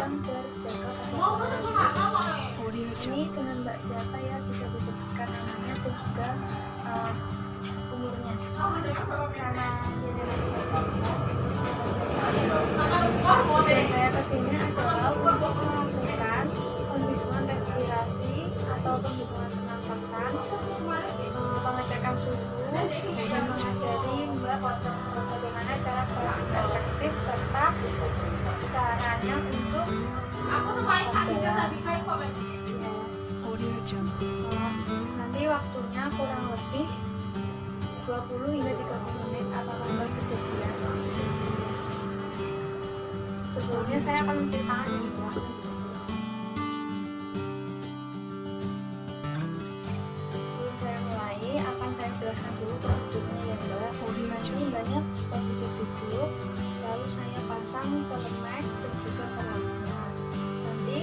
yang terjaga pada saat ini. Dengan Mbak siapa ya, bisa disebutkan namanya dan juga umurnya. Karena dan saya kesini adalah untuk melakukan penghitungan respirasi atau penghitungan pernapasan, pengecekan suhu, dan mengajari Mbak bagaimana cara berlaku efektif serta caranya untuk nanti waktunya kurang lebih 20 hingga 30 menit. Apakah Mbak bersedia? Sebelumnya saya akan menceritakan ini, Mbak. Sebelum saya mulai, akan saya jelaskan dulu produknya ya, Mbak. Nanti banyak posisi duduk, lalu saya pasang celemek dan juga pelaknya. Nanti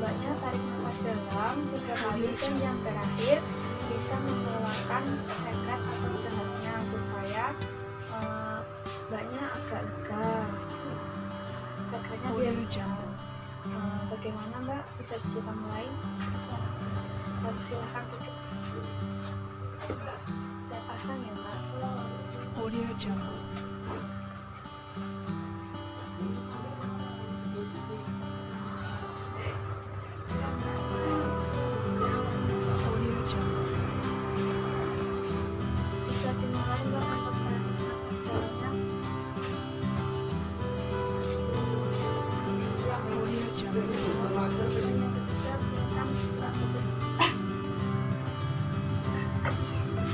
Mbaknya tarik nafas dalam 3 kali dan yang terakhir bisa mengeluarkan sekat atau dahannya supaya Mbaknya agak lega. Sekatnya biar bagaimana Mbak, bisa kita mulai? Silahkan duduk. Saya pasang ya Mbak. Audio Jungle. Bisa dimulai Mbak, masuk ke nafas dalamnya. Audio Jungle.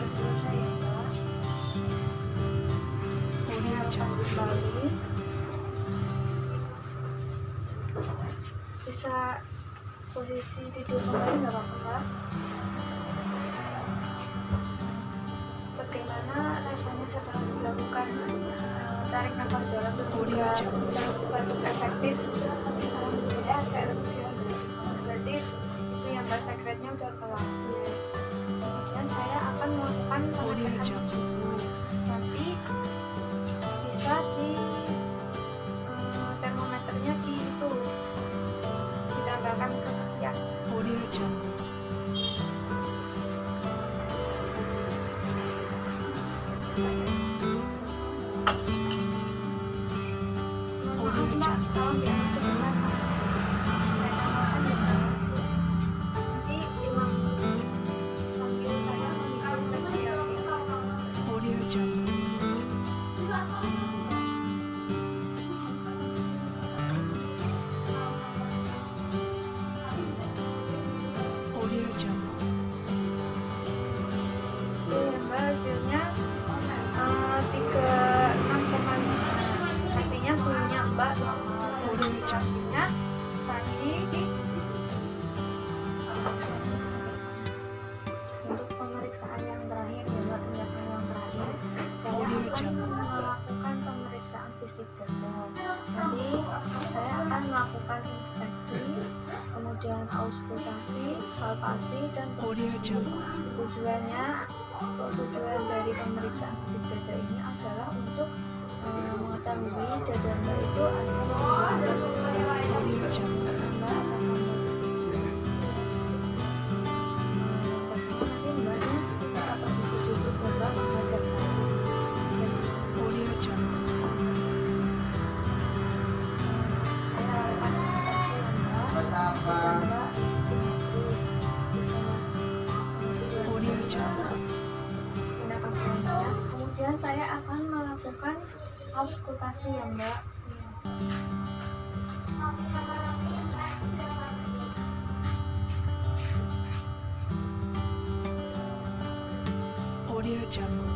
Selesai ya Mbak. Audio Jungle. Kembali. Bisa posisi tidur kembali nggak apa-apa. Bagaimana rasanya setelah dilakukan tarik nafas dalam dan juga batuk efektif? Berarti itu yang Mbak sekretnya udah kelar. Kemudian saya akan melakukan pengecekan suhu. Nanti bisa di termometernya di itu ditambahkan ke ya. Audio Jungle. Maaf Mbak, tolong jangan sebentar. Saya tambahkan ya Mbak. Nanti 5 menit sambil saya menghitung respirasi. Audio Jungle. Audio Jungle. Tuh ya Mbak, hasilnya 36,5. Artinya suhunya Mbak normal. Respirasinya tadi untuk pemeriksaan yang terakhir ya Mbak, tindakan yang terakhir saya akan melakukan pemeriksaan fisik dada. Nanti saya akan melakukan inspeksi, kemudian auskultasi, palpasi, dan perfusi. Tujuan dari pemeriksaan fisik dada ini adalah untuk mengetahui dada Mbak itu ada Audio Jungle. Mbak akan nanti Mbaknya bisa posisi duduk Mbak menghadap saya. Audio Jungle. Saya lakukan inspeksi ya Mbak. Mbak simetris bisa Audio Jungle. tindakan selanjutnya. Kemudian saya akan melakukan auskultasi ya Mbak. Audio Jungle.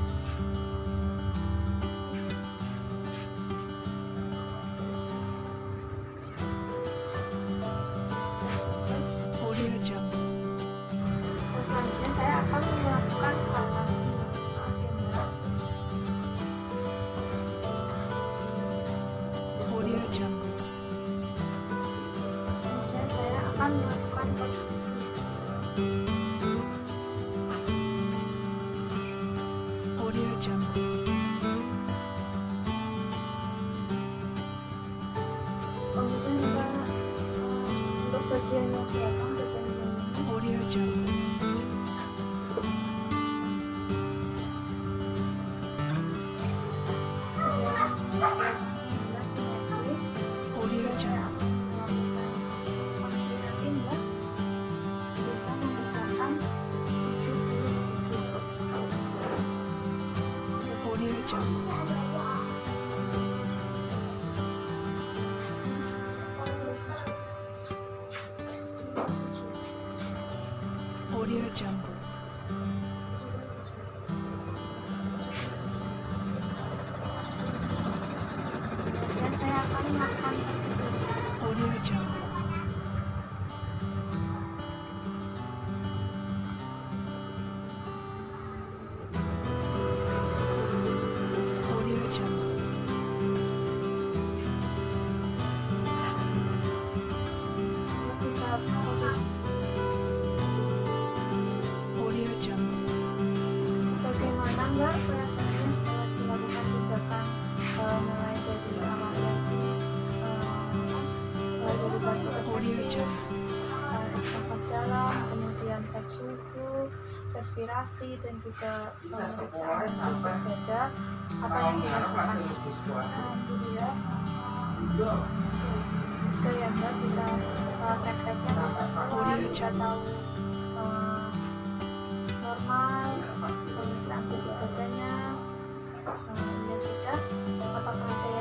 Audio Jungle. Selanjutnya saya akan melakukan palpasi. Oke Mbak. Audio Jungle. Kemudian saya akan melakukan perfusi. Audio Jungle. Kemudian Mbak hasilnya kelihatan seperti ini. Audio Jungle. Audio Jungle. Vaksinasi Mbak bisa memecahkan 77. Audio Jungle. Audio Jungle. Dan saya akan melakukan Audio Jungle. Audio Jungle. bisa proses Audio Jungle. bagaimana Mbak perasaannya setelah dilakukan tindakan mulai dari awal mulai dari batu Audio efektif, Jungle. nafas dalam, kemudian cek suhu, respirasi, dan juga pemeriksaan fisik dada. Apa yang dirasakan? Alhamdulillah. Itu ya Mbak, bisa sekretnya bisa keluar, bisa tahu normal, pemeriksaan fisik dadanya. Ya sudah, apakah ada